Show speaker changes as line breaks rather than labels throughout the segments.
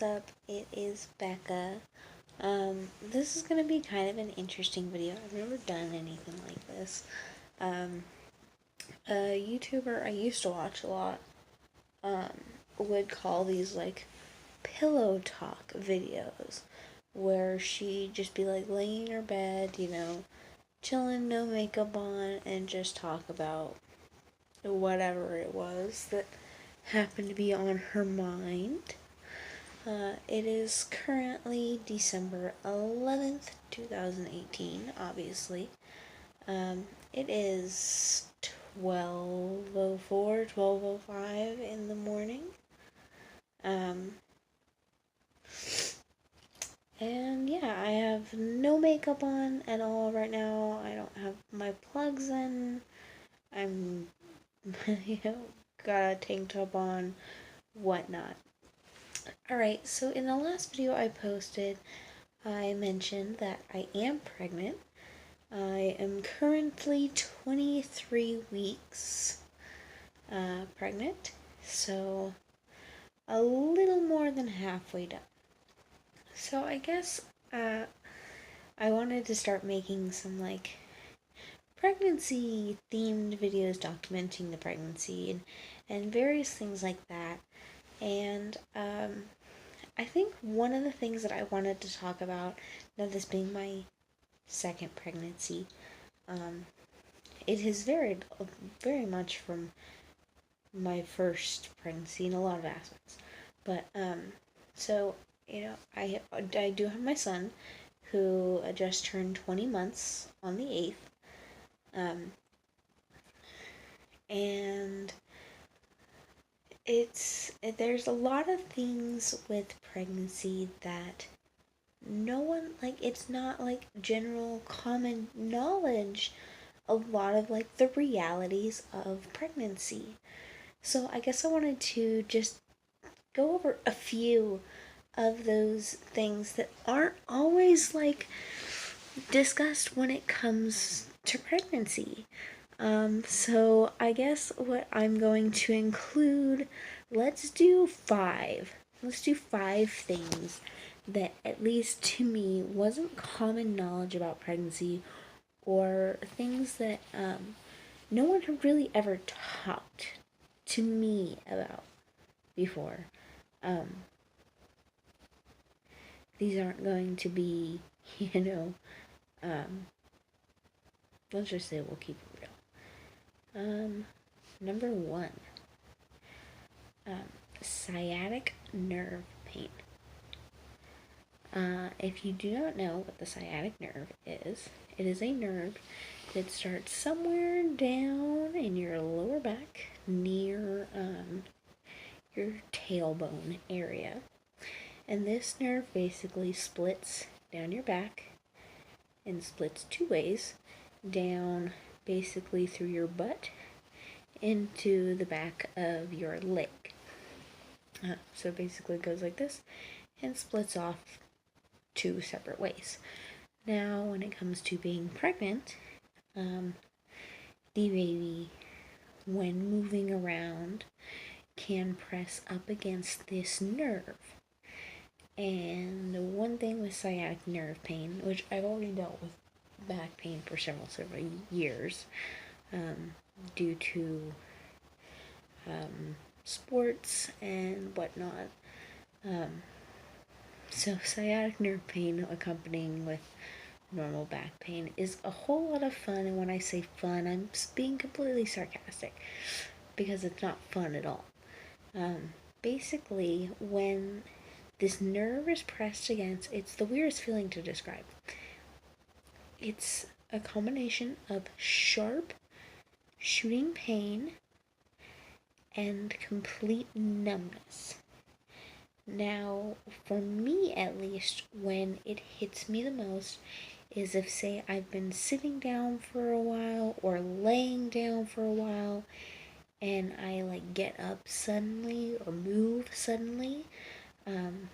up? It is Becca. This is gonna be kind of an interesting video. I've never done anything like this. A YouTuber I used to watch a lot, would call these like pillow talk videos where she'd just be like laying in her bed, chilling, no makeup on, and just talk about whatever it was that happened to be on her mind. It is currently December 11th, 2018, obviously. It is 12:04, 12:05 in the morning. And yeah, I have no makeup on at all right now. I don't have my plugs in. I'm, got a tank top on, whatnot. Alright, so in the last video I posted, I mentioned that I am pregnant. I am currently 23 weeks pregnant, so a little more than halfway done. So I guess I wanted to start making some pregnancy themed videos documenting the pregnancy and various things like that. And I think one of the things that I wanted to talk about, now this being my second pregnancy, it has varied very much from my first pregnancy in a lot of aspects. But so I do have my son, who just turned 20 months on the 8th, and there's a lot of things with pregnancy that no one, it's not general common knowledge, a lot of the realities of pregnancy. So I guess I wanted to just go over a few of those things that aren't always discussed when it comes to pregnancy. So I guess what I'm going to include, let's do 5 things that, at least to me, wasn't common knowledge about pregnancy, or things that no one had really ever talked to me about before. These aren't going to be, let's just say we'll keep it real. Number 1, sciatic nerve pain. If you do not know what the sciatic nerve is, it is a nerve that starts somewhere down in your lower back near your tailbone area. And this nerve basically splits down your back and splits 2 ways, down basically through your butt into the back of your leg. So basically it goes like this and splits off 2 separate ways. Now, when it comes to being pregnant, the baby, when moving around, can press up against this nerve. And the one thing with sciatic nerve pain, which I've already dealt with back pain for several years, due to sports and whatnot. So sciatic nerve pain accompanying with normal back pain is a whole lot of fun, and when I say fun, I'm being completely sarcastic, because it's not fun at all. Basically, when this nerve is pressed against, it's the weirdest feeling to describe. It's a combination of sharp, shooting pain and complete numbness. Now, for me at least, when it hits me the most is if, say, I've been sitting down for a while or laying down for a while, and I get up suddenly or move suddenly. And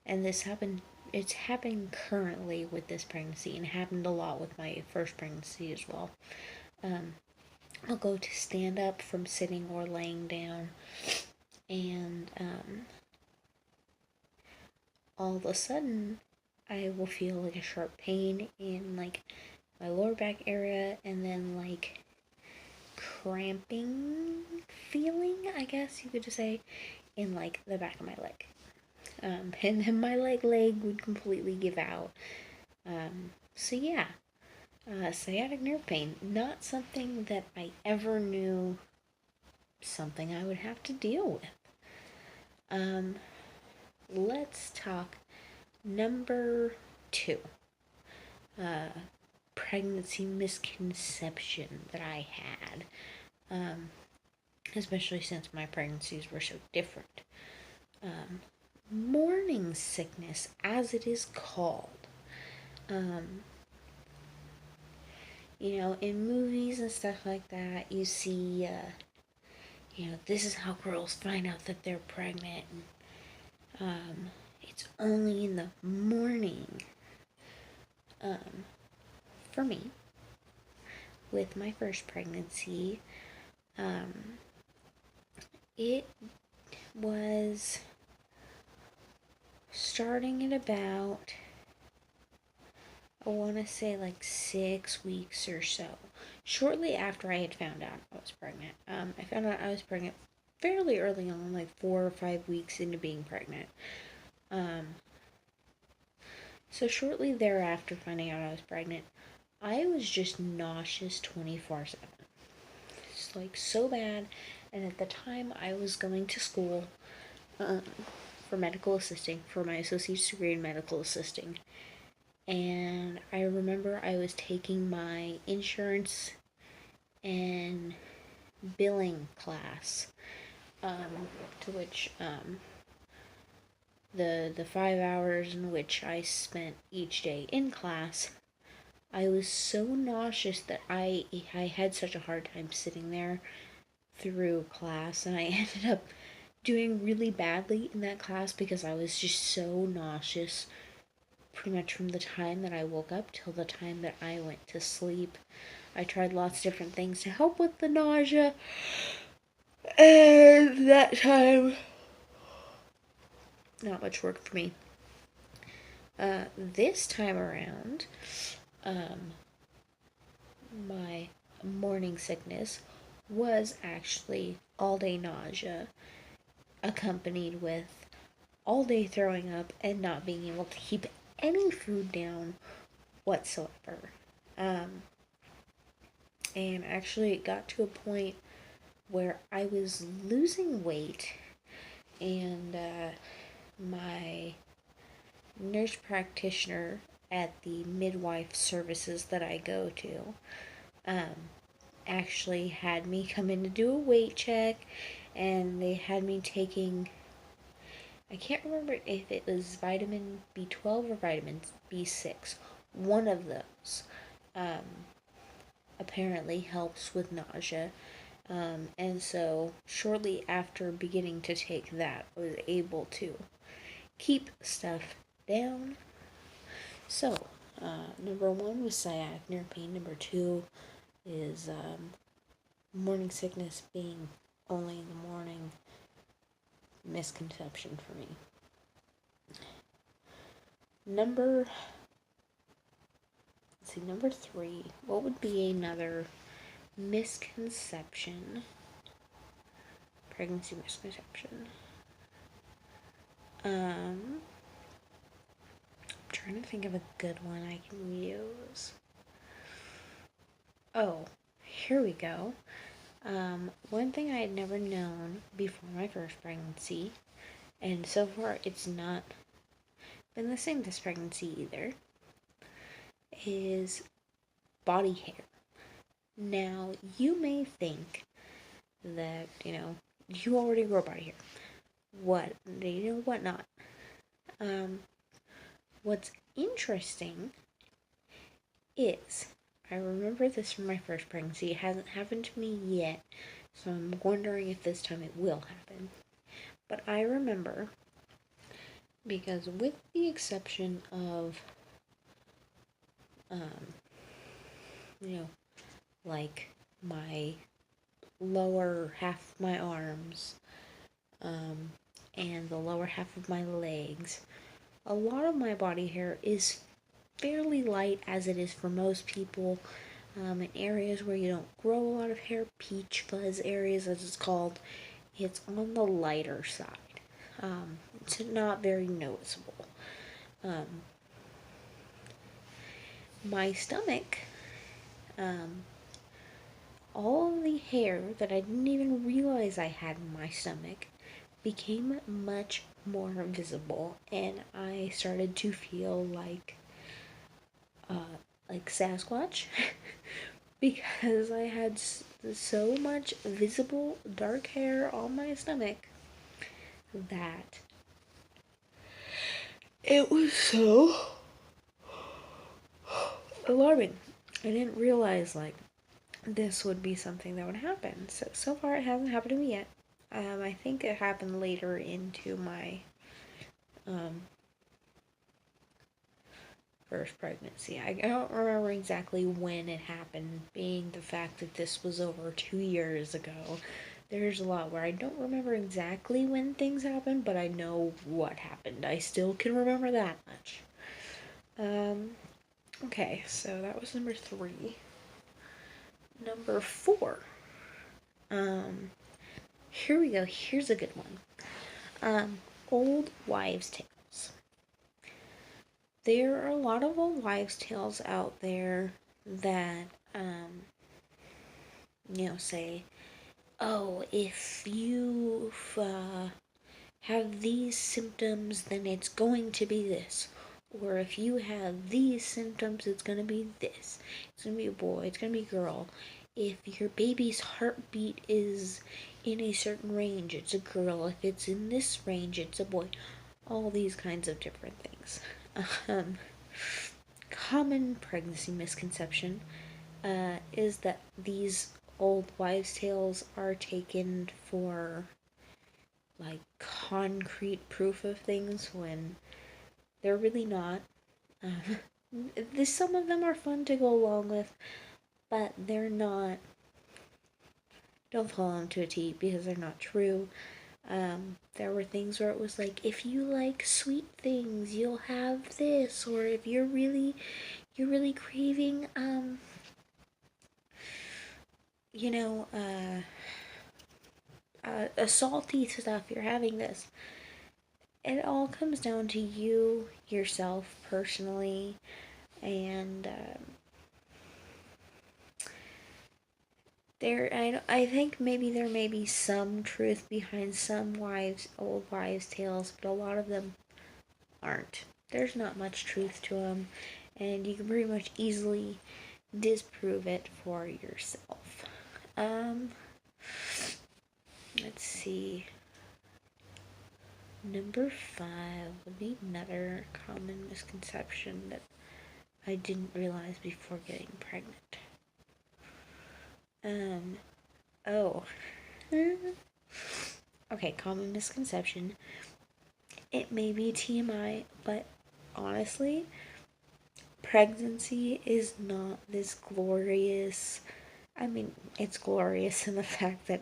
it's happening currently with this pregnancy, and happened a lot with my first pregnancy as well. I'll go to stand up from sitting or laying down, and all of a sudden I will feel like a sharp pain in like my lower back area, and then like cramping feeling, I guess you could just say, in like the back of my leg. And then my leg would completely give out. So yeah, sciatic nerve pain, not something that I ever knew something I would have to deal with. Let's talk number 2. Pregnancy misconception that I had. Especially since my pregnancies were so different. Morning sickness, as it is called. You know, in movies and stuff like that, you see, this is how girls find out that they're pregnant. It's only in the morning. For me, with my first pregnancy, it was starting at about, I want to say like 6 weeks or so. Shortly after I had found out I was pregnant. I found out I was pregnant fairly early on, like 4 or 5 weeks into being pregnant. So shortly thereafter finding out I was pregnant, I was just nauseous 24/7. It's like so bad. And at the time I was going to school for medical assisting, for my associate's degree in medical assisting. And I remember I was taking my insurance and billing class, to which the 5 hours in which I spent each day in class, I was so nauseous that I had such a hard time sitting there through class, and I ended up doing really badly in that class because I was just so nauseous pretty much from the time that I woke up till the time that I went to sleep. I tried lots of different things to help with the nausea, and that time, not much worked for me. This time around, my morning sickness was actually all-day nausea, accompanied with all-day throwing up and not being able to keep any food down whatsoever. And actually it got to a point where I was losing weight, and my nurse practitioner at the midwife services that I go to actually had me come in to do a weight check, and they had me taking, I can't remember if it was vitamin B12 or vitamin B6. One of those apparently helps with nausea. And so shortly after beginning to take that, I was able to keep stuff down. So, number 1 was sciatic nerve pain. Number 2 is morning sickness being only in the morning. Misconception for me. Number 3. What would be another misconception? Pregnancy misconception. I'm trying to think of a good one I can use. Oh, here we go. One thing I had never known before my first pregnancy, and so far it's not been the same this pregnancy either, is body hair. Now, you may think that, you already grow body hair. What not. What's interesting is, I remember this from my first pregnancy. It hasn't happened to me yet, so I'm wondering if this time it will happen. But I remember, because with the exception of, like my lower half of my arms, and the lower half of my legs, a lot of my body hair is fairly light, as it is for most people. In areas where you don't grow a lot of hair, peach fuzz areas as it's called, it's on the lighter side. It's not very noticeable. My stomach, all of the hair that I didn't even realize I had in my stomach became much more visible, and I started to feel like Sasquatch because I had so much visible dark hair on my stomach that it was so alarming. I didn't realize this would be something that would happen. So far it hasn't happened to me yet. I think it happened later into my first pregnancy. I don't remember exactly when it happened, being the fact that this was over 2 years ago. There's a lot where I don't remember exactly when things happened, but I know what happened. I still can remember that much. Okay, so that was number 3. Number 4. Here we go. Here's a good one. Old wives' tales. There are a lot of old wives' tales out there that, say, oh, if you have these symptoms, then it's going to be this. Or if you have these symptoms, it's going to be this. It's going to be a boy, it's going to be a girl. If your baby's heartbeat is in a certain range, it's a girl. If it's in this range, it's a boy. All these kinds of different things. Common pregnancy misconception is that these old wives' tales are taken for concrete proof of things when they're really not. Some of them are fun to go along with, but they're not. Don't follow them to a T because they're not true. There were things where it was like, if you like sweet things, you'll have this, or if you're really craving, a salty stuff, you're having this. It all comes down to you, yourself, personally, and I think maybe there may be some truth behind some old wives' tales, but a lot of them aren't. There's not much truth to them, and you can pretty much easily disprove it for yourself. Let's see. Number 5 would be another common misconception that I didn't realize before getting pregnant. Okay, common misconception. It may be TMI, but honestly, pregnancy is not this glorious. I mean, it's glorious in the fact that,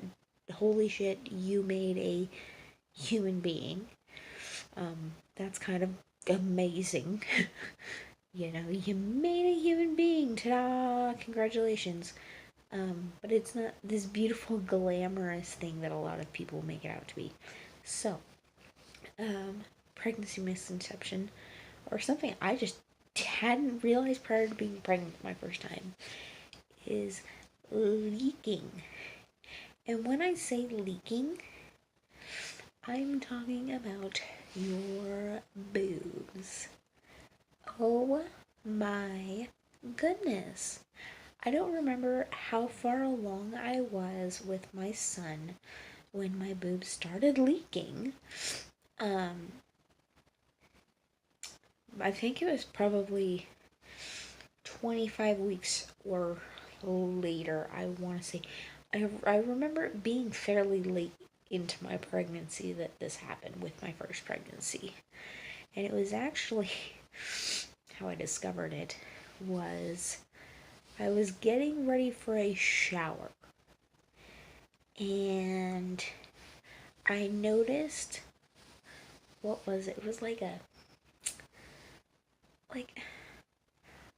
holy shit, you made a human being. That's kind of amazing. You made a human being. Ta-da! Congratulations. But it's not this beautiful, glamorous thing that a lot of people make it out to be. So, pregnancy misconception, or something I just hadn't realized prior to being pregnant my first time, is leaking. And when I say leaking, I'm talking about your boobs. Oh my goodness. I don't remember how far along I was with my son when my boobs started leaking. I think it was probably 25 weeks or later, I want to say. I remember it being fairly late into my pregnancy that this happened with my first pregnancy. And it was actually, how I discovered it was, I was getting ready for a shower. And I noticed, what was it? It was like like,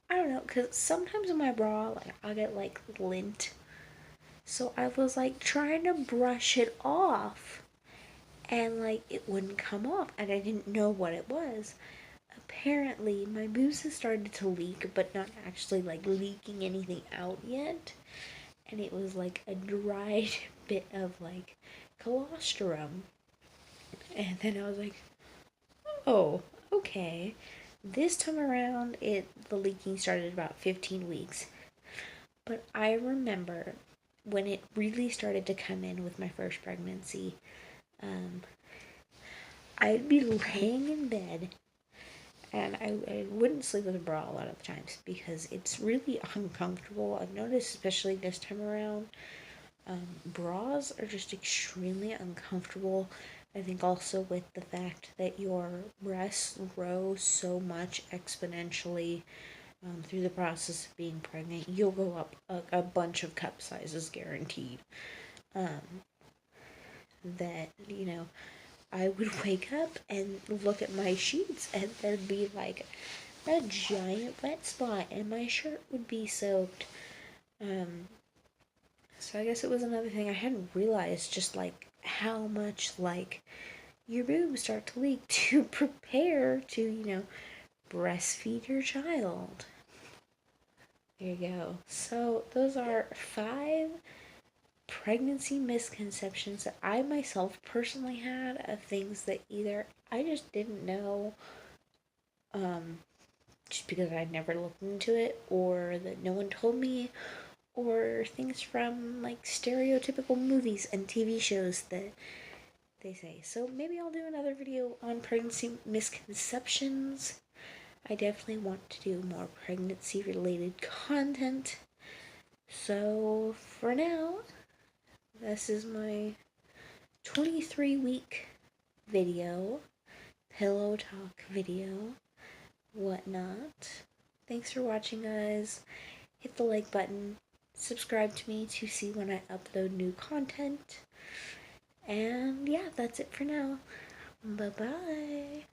I don't know, because sometimes in my bra, like, I'll get, like, lint. So I was, like, trying to brush it off, and, like, it wouldn't come off, and I didn't know what it was. Apparently, my boobs had started to leak, but not actually, like, leaking anything out yet. And it was, like, a dried bit of, like, colostrum. And then I was like, oh, okay. This time around, the leaking started about 15 weeks. But I remember when it really started to come in with my first pregnancy, um, I'd be laying in bed, and I wouldn't sleep with a bra a lot of the times because it's really uncomfortable. I've noticed, especially this time around, bras are just extremely uncomfortable. I think also with the fact that your breasts grow so much exponentially through the process of being pregnant, you'll go up a bunch of cup sizes guaranteed. Um, that, I would wake up and look at my sheets and there'd be like a giant wet spot and my shirt would be soaked. So I guess it was another thing I hadn't realized, just like how much like your boobs start to leak to prepare to, breastfeed your child. There you go. So those are 5 pregnancy misconceptions that I myself personally had, of things that either I just didn't know, um, just because I'd never looked into it, or that no one told me, or things from like stereotypical movies and TV shows that they say. So maybe I'll do another video on pregnancy misconceptions. I definitely want to do more pregnancy related content. So for now, this is my 23-week video, pillow talk video, whatnot. Thanks for watching, guys. Hit the like button, subscribe to me to see when I upload new content. And yeah, that's it for now. Bye-bye.